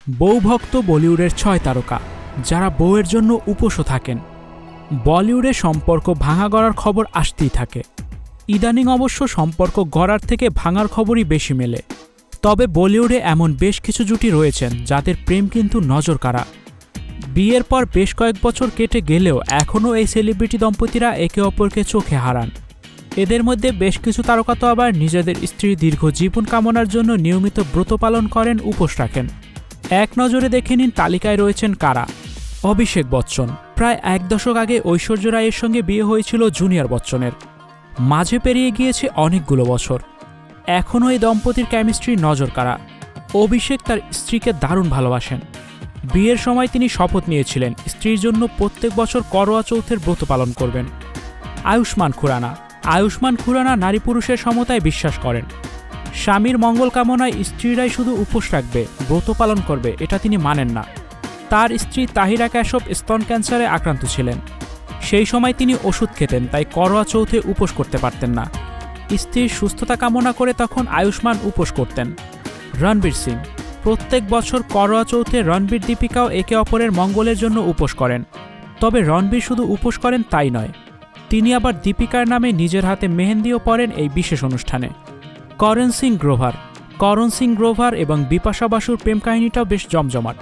বউভক্ত বলিউডের ৬ তারকা যারা বউয়ের জন্য উপোসও থাকেন। বলিউডে সম্পর্ক ভাঙা গড়ার খবর আসতেই থাকে। ইদানিং অবশ্য সম্পর্ক গড়ার থেকে ভাঙার খবরই বেশি মেলে। তবে বলিউডে এমন বেশ কিছু জুটি রয়েছেন যাদের প্রেম কিন্তু নজরকাড়া। বিয়ের পর বেশ কয়েক বছর কেটে গেলেও এখনও এই সেলিব্রিটি দম্পতিরা একে অপরকে চোখে হারান। এদের মধ্যে বেশ কিছু তারকা তো আবার নিজেদের স্ত্রীর দীর্ঘ জীবন কামনার জন্য নিয়মিত ব্রত পালন করেন, উপোস রাখেন। এক নজরে দেখে নিন তালিকায় রয়েছেন কারা। অভিষেক বচ্চন। প্রায় ১ দশক আগে ঐশ্বর্য রায়ের সঙ্গে বিয়ে হয়েছিল জুনিয়র বচ্চনের। মাঝে পেরিয়ে গিয়েছে অনেকগুলো বছর, এখনও এই দম্পতির কেমিস্ট্রি নজরকাড়া। অভিষেক তার স্ত্রীকে দারুণ ভালোবাসেন। বিয়ের সময় তিনি শপথ নিয়েছিলেন স্ত্রীর জন্য প্রত্যেক বছর করোয়া চৌথের ব্রত পালন করবেন। আয়ুষ্মান খুরানা নারী পুরুষের সমতায় বিশ্বাস করেন। স্বামীর মঙ্গল কামনায় স্ত্রীরাই শুধু উপোস রাখবে, ব্রত পালন করবে এটা তিনি মানেন না। তার স্ত্রী তাহিরা কাশ্যপ স্তন ক্যান্সারে আক্রান্ত ছিলেন। সেই সময় তিনি ওষুধ খেতেন, তাই করোয়া চৌথে উপোস করতে পারতেন না। স্ত্রীর সুস্থতা কামনা করে তখন আয়ুষ্মান উপোস করতেন। রণবীর সিং। প্রত্যেক বছর করোয়া চৌথে রণবীর দীপিকাও একে অপরের মঙ্গলের জন্য উপোস করেন। তবে রণবীর শুধু উপোস করেন তাই নয়, তিনি আবার দীপিকার নামে নিজের হাতে মেহেন্দিও পরেন এই বিশেষ অনুষ্ঠানে। করণ সিং গ্রোভার এবং বিপাশা বাসুর প্রেম কাহিনীটাও বেশ জমজমাট।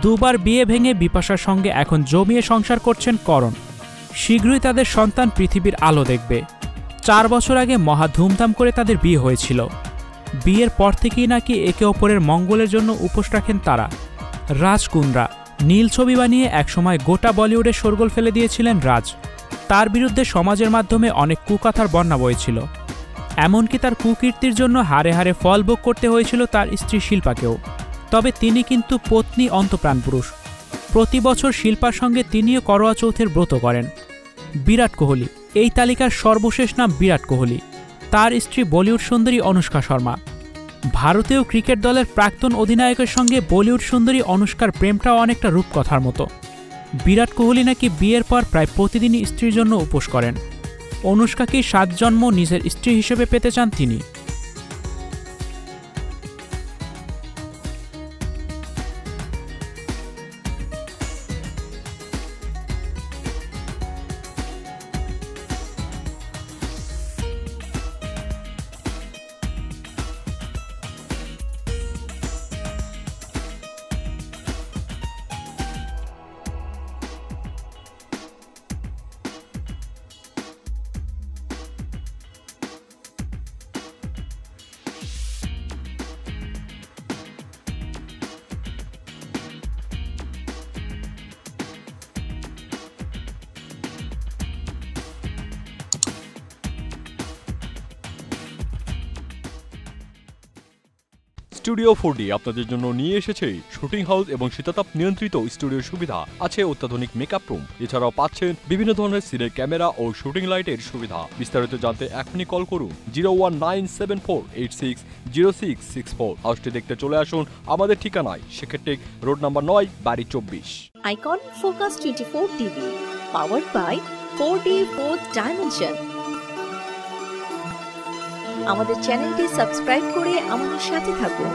2 বার বিয়ে ভেঙে বিপাশার সঙ্গে এখন জমিয়ে সংসার করছেন করণ। শীঘ্রই তাদের সন্তান পৃথিবীর আলো দেখবে। 4 বছর আগে মহা ধুমধাম করে তাদের বিয়ে হয়েছিল। বিয়ের পর থেকেই নাকি একে অপরের মঙ্গলের জন্য উপোস রাখেন তারা। রাজ কুন্দ্রা। নীল ছবি বানিয়ে একসময় গোটা বলিউডে শোরগোল ফেলে দিয়েছিলেন রাজ। তার বিরুদ্ধে সমাজের মাধ্যমে অনেক কুকথার বন্যা বয়েছিল। এমনকি তার কুকীর্তির জন্য হারে হারে ফল ভোগ করতে হয়েছিল তার স্ত্রী শিল্পাকেও। তবে তিনি কিন্তু পত্নী অন্তপ্রাণ পুরুষ। প্রতি বছর শিল্পার সঙ্গে তিনিও করোয়া চৌথের ব্রত করেন। বিরাট কোহলি। এই তালিকার সর্বশেষ নাম বিরাট কোহলি। তার স্ত্রী বলিউড সুন্দরী অনুষ্কা শর্মা। ভারতীয় ক্রিকেট দলের প্রাক্তন অধিনায়কের সঙ্গে বলিউড সুন্দরী অনুষ্কার প্রেমটাও অনেকটা রূপকথার মতো। বিরাট কোহলি নাকি বিয়ের পর প্রায় প্রতিদিনই স্ত্রীর জন্য উপোস করেন। অনুষ্কাকেই 7 জন্ম নিজের স্ত্রী হিসেবে পেতে চান তিনি। স্টুডিও 4D আপনাদের জন্য নিয়ে এসেছে শুটিং হাউস এবং শীতাতাপ নিয়ন্ত্রিত স্টুডিও সুবিধা, আছে অত্যাধুনিক মেকআপ রুম, এছাড়াও পাচ্ছেন বিভিন্ন ধরনের সিনের ক্যামেরা ও শুটিং লাইটের সুবিধা। বিস্তারিত জানতে এখনই কল করুন 01974860664। হাউসটি দেখতে চলে আসুন আমাদের ঠিকানায় সেক্ষেত্রে রোড নাম্বার 9, বাড়ি 24। Icon focus 24 TV, powered by 4D Fourth Dimension। আমাদের চ্যানেলটি সাবস্ক্রাইব করে আমাদের সাথে থাকুন।